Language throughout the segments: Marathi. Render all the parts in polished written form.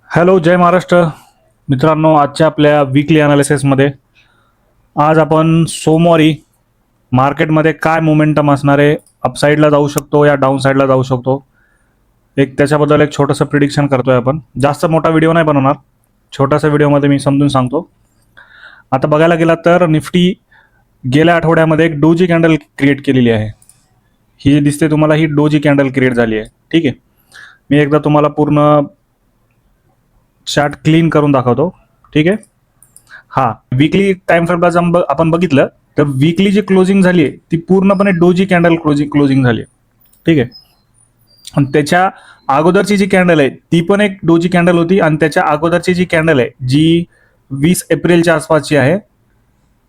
हॅलो, जय महाराष्ट्र. मित्रांनो, आजच्या आपल्या वीकली अनालिसिसमध्ये आज आपण सोमवारी मार्केटमध्ये काय मोमेंटम असणार आहे, अपसाईडला जाऊ शकतो या डाऊन साईडला जाऊ शकतो, एक त्याच्याबद्दल एक छोटंसं प्रिडिक्शन करतोय आपण. जास्त मोठा व्हिडिओ नाही बनवणार, छोटासा व्हिडिओमध्ये मी समजून सांगतो. आता बघायला गेला तर निफ्टी गेल्या आठवड्यामध्ये एक डोजी कॅन्डल क्रिएट केलेली आहे. ही जी दिसते तुम्हाला, ही डोजी कॅन्डल क्रिएट झाली आहे. ठीक आहे, मी एकदा तुम्हाला पूर्ण चार्ट क्लीन करून दाखवतो. ठीक आहे. हा, वीकली टाइम फ्रेमला जर आपण बघितलं तर वीकली जी क्लोजिंग झाली आहे ती पूर्णपणे डोजी कॅन्डल क्लोजिंग झाली आहे. ठीक आहे. आणि त्याच्या अगोदरची जी कॅन्डल आहे ती पण एक डोजी कॅन्डल होती, आणि त्याच्या अगोदरची जी कॅन्डल आहे जी 20 एप्रिलच्या आसपासची आहे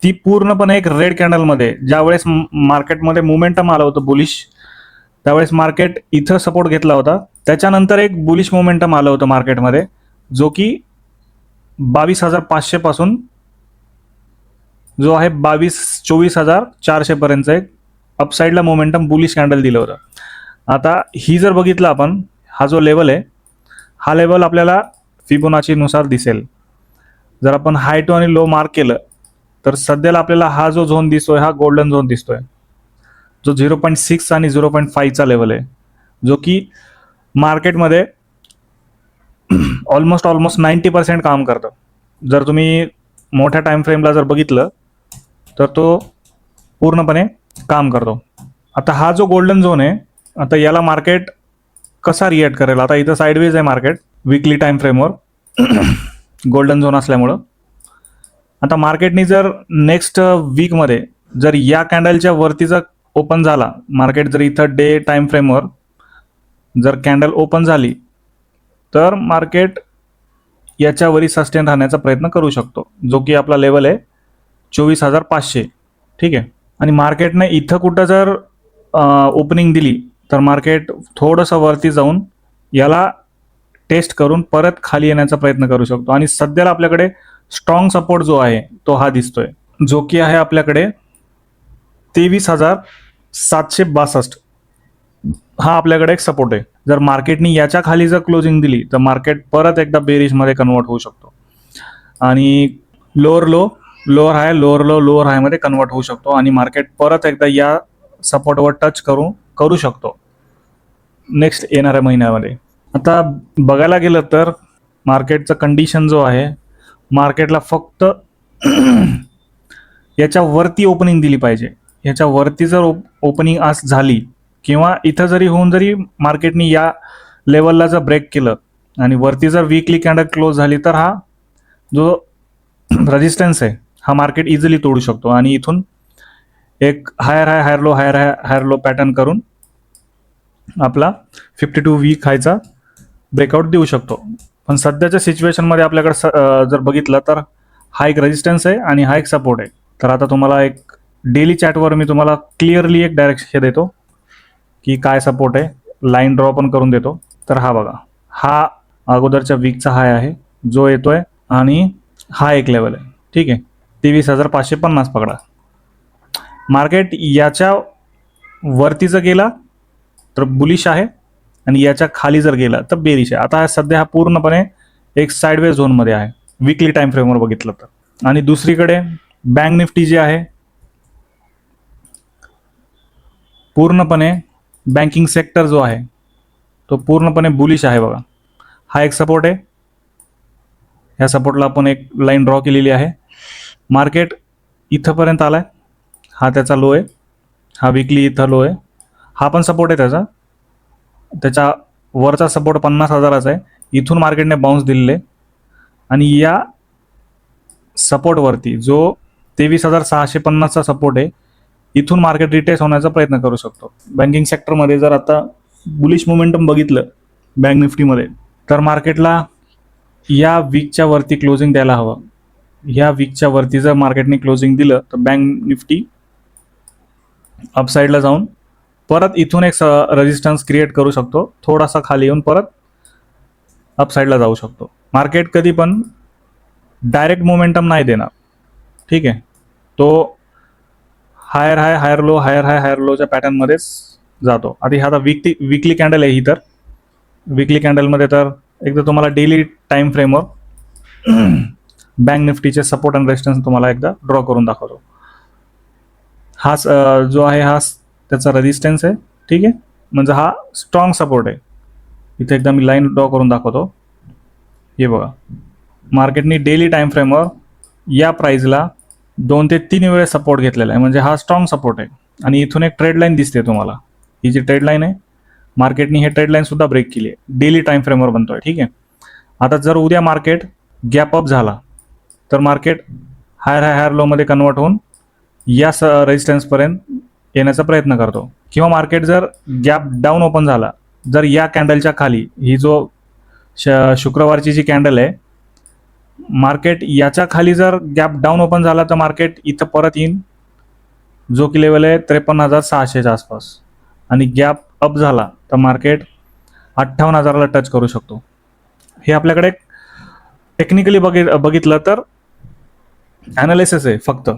ती पूर्णपणे एक रेड कॅन्डलमध्ये, ज्यावेळेस मार्केटमध्ये मोमेंटम आलं होतं बुलिश, त्यावेळेस मार्केट इथं सपोर्ट घेतला होता. त्याच्यानंतर एक बुलिश मोमेंटम आलं होतं मार्केटमध्ये, जो की 22,500 पासून जो आहे 24,400 पर्यंत एक अपसाईडला मोमेंटम बुलिश कॅन्डल दिलं होतं. आता ही जर बघितलं आपण, हा जो लेवल आहे, हा लेवल आपल्याला फिबोनाची नुसार दिसेल. जर आपण हाय टू आणि लो मार्क केलं तर सध्याला आपल्याला हा जो झोन दिसतोय हा गोल्डन झोन दिसतोय, जो 0.6 आणि 0.5चा लेवल आहे, जो की मार्केटमध्ये ऑलमोस्ट 90% काम करतं. जर तुम्ही मोठ्या टाइम फ्रेमला जर बघितलं तर तो पूर्णपणे काम करतो. आता हा जो गोल्डन झोन आहे, आता याला मार्केट कसा रिॲक्ट करेल? आता इथं साईडवेज आहे मार्केट वीकली टाइम फ्रेमवर गोल्डन झोन असल्यामुळं. आता मार्केटनी जर नेक्स्ट वीकमध्ये जर या कॅन्डलच्या वरती जर ओपन झाला, मार्केट जर इथं डे टाइम फ्रेमवर जर कॅन्डल ओपन झाली तर मार्केट याच्यावरी सस्टेन राहण्याचा प्रयत्न करू शकतो, जो की आपला लेवल आहे 24,500. ठीक आहे. आणि मार्केटने इथं कुठं जर ओपनिंग दिली तर मार्केट थोडंसं वरती जाऊन याला टेस्ट करून परत खाली येण्याचा प्रयत्न करू शकतो. आणि सध्याला आपल्याकडे स्ट्रॉंग सपोर्ट जो आहे तो हा दिसतोय, जो की आहे आपल्याकडे 23,762. हा आपल्याकडे एक सपोर्ट आहे. जर मार्केटनी याच्या खाली जर क्लोजिंग दिली तर मार्केट परत एकदा बेरिशमध्ये कन्वर्ट होऊ शकतो, आणि लोअर लो लोअर हाय, लोअर लो लोअर हाय मध्ये कन्वर्ट होऊ शकतो, आणि मार्केट परत एकदा या सपोर्टवर टच करू शकतो नेक्स्ट येणाऱ्या महिन्यामध्ये. आता बघायला गेलं तर मार्केटचं कंडिशन जो आहे, मार्केटला फक्त याच्या वरती ओपनिंग दिली पाहिजे. याच्या वरती जर ओपनिंग आज झाली किंवा इथं जरी होऊन जरी मार्केटनी या लेवलला जर ब्रेक केलं आणि वरती जर वीकली कॅन्डल क्लोज झाली तर हा जो रेजिस्टन्स आहे हा मार्केट इझिली तोडू शकतो, आणि इथून एक हायर हाय हायर लो हायर हाय हायर लो पॅटर्न करून आपला 52 वीक हायचा ब्रेकआउट देऊ शकतो. पण सध्याच्या सिच्युएशनमध्ये आपल्याकडे जर बघितलं तर हा एक रेजिस्टन्स आहे आणि हा एक सपोर्ट आहे. तर आता तुम्हाला एक डेली चॅटवर मी तुम्हाला क्लिअरली एक डायरेक्शन देतो की काय सपोर्ट आहे, लाईन ड्रॉ पण करून देतो. तर हा बघा, हा अगोदरच्या वीकचा हाय आहे जो येतोय, आणि हा एक लेवल आहे. ठीक आहे, 23,550 पकडा. मार्केट याच्या वरती जर गेला तर बुलिश आहे, आणि याच्या खाली जर गेला तर बेरिश आहे. आता सध्या हा पूर्णपणे एक साईडवेज झोनमध्ये आहे वीकली टाइम फ्रेमवर बघितलं तर. आणि दुसरीकडे बँक निफ्टी जी आहे, पूर्णपणे बँकिंग सेक्टर जो आहे तो पूर्णपणे बुलिश आहे. बघा, हा एक सपोर्ट आहे, ह्या सपोर्टला आपण एक लाईन ड्रॉ केलेली आहे. मार्केट इथंपर्यंत आलाय, हा त्याचा लो आहे, हा वीकली इथं लो आहे, हा पण सपोर्ट आहे त्याच्या वरचा सपोर्ट 50,000चा आहे. इथून मार्केटने बाउन्स दिलेले, आणि या सपोर्टवरती जो 23,650चा सपोर्ट आहे, इथून मार्केट रिटेस्ट होण्याचा प्रयत्न करू शकतो. बँकिंग सेक्टरमध्ये जर आता बुलिश मोमेंटम बघितलं बँक निफ्टीमध्ये, तर मार्केटला या वीकच्या वरती क्लोजिंग द्यायला हवं. या वीकच्या वरती जर मार्केटने क्लोजिंग दिलं तर बँक निफ्टी अपसाईडला जाऊन परत इथून एक रेजिस्टन्स क्रिएट करू शकतो, थोडासा खाली येऊन परत अपसाईडला जाऊ शकतो. मार्केट कधी पण डायरेक्ट मोमेंटम नाही देणार. ठीक आहे, तो हायर हाय हायर लो हायर हाय हायर लोच्या पॅटर्नमध्येच जातो. आधी हा वीकली कॅन्डल आहे ही, तर वीकली कॅन्डलमध्ये तर एकदा तुम्हाला डेली टाइम फ्रेमवर बँक निफ्टीचे सपोर्ट अँड रेजिस्टन्स तुम्हाला एकदा ड्रॉ करून दाखवतो. हा जो आहे हा त्याचा रेजिस्टन्स आहे. ठीक आहे, म्हणजे हा स्ट्रॉंग सपोर्ट आहे. इथे एकदा मी लाईन ड्रॉ करून दाखवतो. हे बघा, मार्केटनी डेली टाइम फ्रेमवर या प्राइसला 2 ते 3 वेळेस सपोर्ट घेतलेला आहे, म्हणजे हा स्ट्रॉंग सपोर्ट आहे. आणि इथून एक ट्रेड लाईन दिसते तुम्हाला, ही जी ट्रेड लाईन आहे मार्केटनी हे ट्रेड लाईन सुद्धा ब्रेक केली आहे, डेली टाइम फ्रेमवर बनतोय. ठीक आहे, आता जर उद्या मार्केट गॅप अप झाला तर मार्केट हायर लोमध्ये कन्वर्ट होऊन या रेजिस्टन्सपर्यंत येण्याचा प्रयत्न करतो. किंवा मार्केट जर गॅप डाऊन ओपन झाला, जर या कॅन्डलच्या खाली, ही जो शुक्रवारची जी कॅन्डल आहे, मार्केट याच्या खाली जर गॅप डाऊन ओपन झाला तर मार्केट इथं परत येईन, जो की लेवल आहे 53,600च्या आसपास. आणि गॅप अप झाला तर मार्केट 58,000ला टच करू शकतो. हे आपल्याकडे टेक्निकली बघितलं तर ॲनालिसिस आहे फक्त.